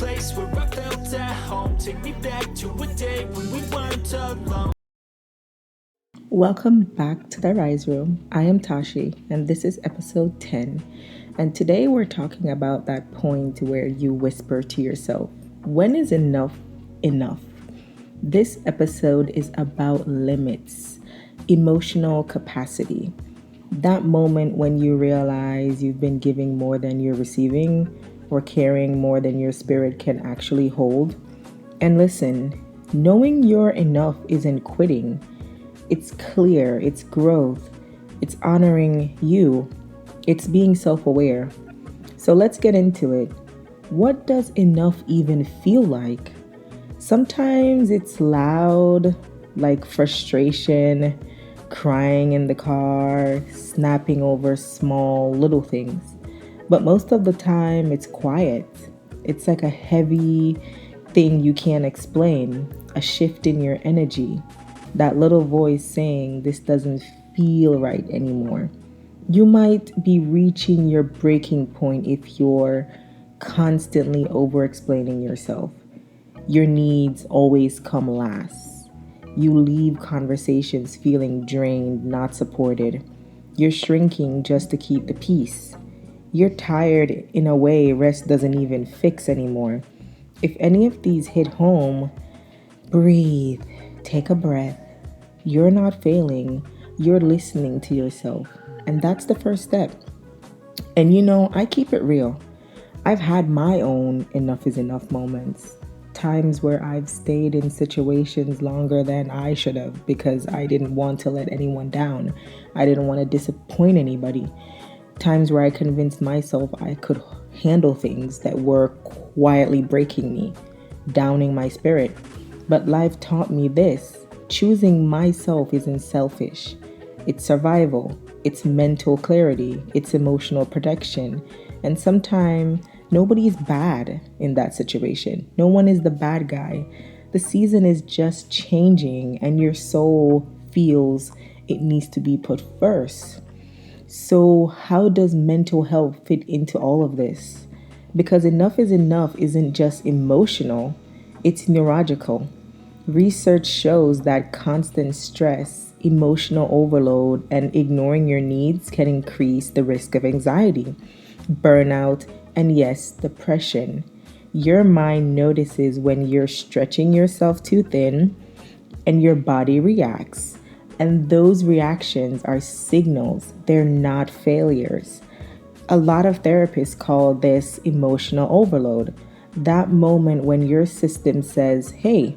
place where I felt at home. Take me back to a day when we weren't alone. Welcome back to the Rise Room. I am Tashi, and this is episode 10. And today we're talking about that point where you whisper to yourself, when is enough enough? This episode is about limits, emotional capacity. That moment when you realize you've been giving more than you're receiving or carrying more than your spirit can actually hold. And listen, knowing you're enough isn't quitting. It's clear, it's growth, it's honoring you, it's being self aware. So let's get into it. What does enough even feel like? Sometimes it's loud, like frustration, crying in the car, snapping over small little things. But most of the time, it's quiet. It's like a heavy thing you can't explain, a shift in your energy, that little voice saying this doesn't feel right anymore. You might be reaching your breaking point if you're constantly over explaining yourself. Your needs always come last. You leave conversations feeling drained, not supported. You're shrinking just to keep the peace. You're tired in a way rest doesn't even fix anymore. If any of these hit home, breathe, take a breath. You're not failing, you're listening to yourself. And that's the first step. And I keep it real. I've had my own enough is enough moments. Times where I've stayed in situations longer than I should have because I didn't want to let anyone down. I didn't want to disappoint anybody. Times where I convinced myself I could handle things that were quietly breaking me, downing my spirit. But life taught me this. Choosing myself isn't selfish. It's survival. It's mental clarity. It's emotional protection. And sometimes nobody's bad in that situation. No one is the bad guy. The season is just changing and your soul feels it needs to be put first. So, how does mental health fit into all of this? Because enough is enough isn't just emotional, it's neurological. Research shows that constant stress, emotional overload, and ignoring your needs can increase the risk of anxiety, burnout, and yes, depression. Your mind notices when you're stretching yourself too thin, and your body reacts. And those reactions are signals, they're not failures. A lot of therapists call this emotional overload. That moment when your system says, hey,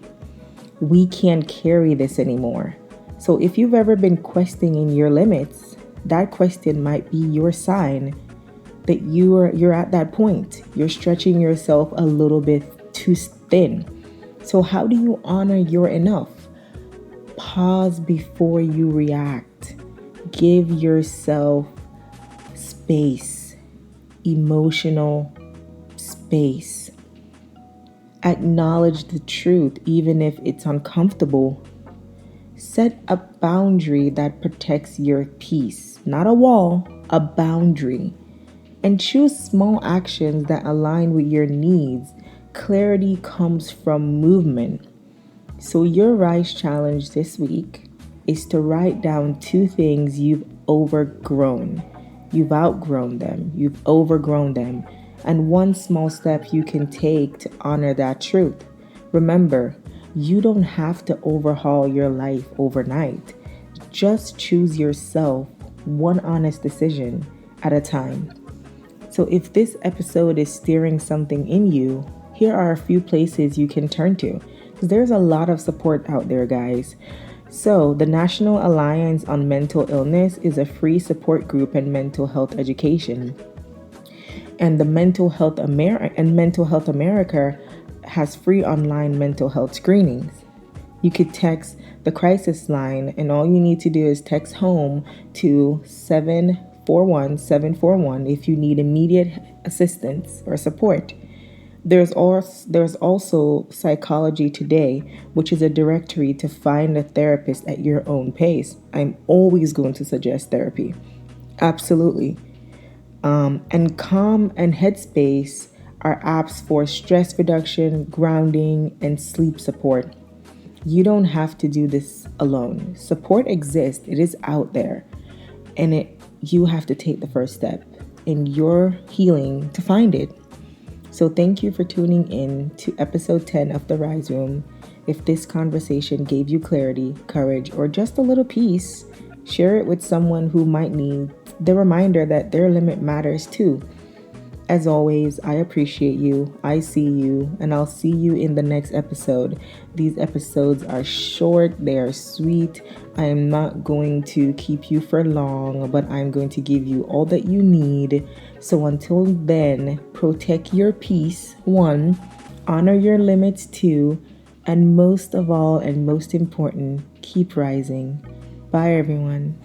we can't carry this anymore. So if you've ever been questioning your limits, that question might be your sign that you're at that point. You're stretching yourself a little bit too thin. So how do you honor your enough? Pause before you react. Give yourself space, emotional space. Acknowledge the truth, even if it's uncomfortable. Set a boundary that protects your peace, not a wall, a boundary. And choose small actions that align with your needs. Clarity comes from movement. So, your Rise challenge this week is to write down 2 things you've overgrown. You've outgrown them, you've overgrown them, and one small step you can take to honor that truth. Remember, you don't have to overhaul your life overnight. Just choose yourself one honest decision at a time. So, if this episode is stirring something in you, here are a few places you can turn to. Because there's a lot of support out there, guys. So, the National Alliance on Mental Illness is a free support group and mental health education. And the Mental Health America has free online mental health screenings. You could text the crisis line, and all you need to do is text home to 741-741 if you need immediate assistance or support. There's also Psychology Today, which is a directory to find a therapist at your own pace. I'm always going to suggest therapy. Absolutely. And Calm and Headspace are apps for stress reduction, grounding, and sleep support. You don't have to do this alone. Support exists, it is out there, and you have to take the first step in your healing to find it. So thank you for tuning in to episode 10 of The Rise Room. If this conversation gave you clarity, courage, or just a little peace, share it with someone who might need the reminder that their limit matters too. As always, I appreciate you, I see you, and I'll see you in the next episode. These episodes are short, they are sweet. I am not going to keep you for long, but I'm going to give you all that you need. So until then, protect your peace, 1, honor your limits, 2, and most of all, and most important, keep rising. Bye, everyone.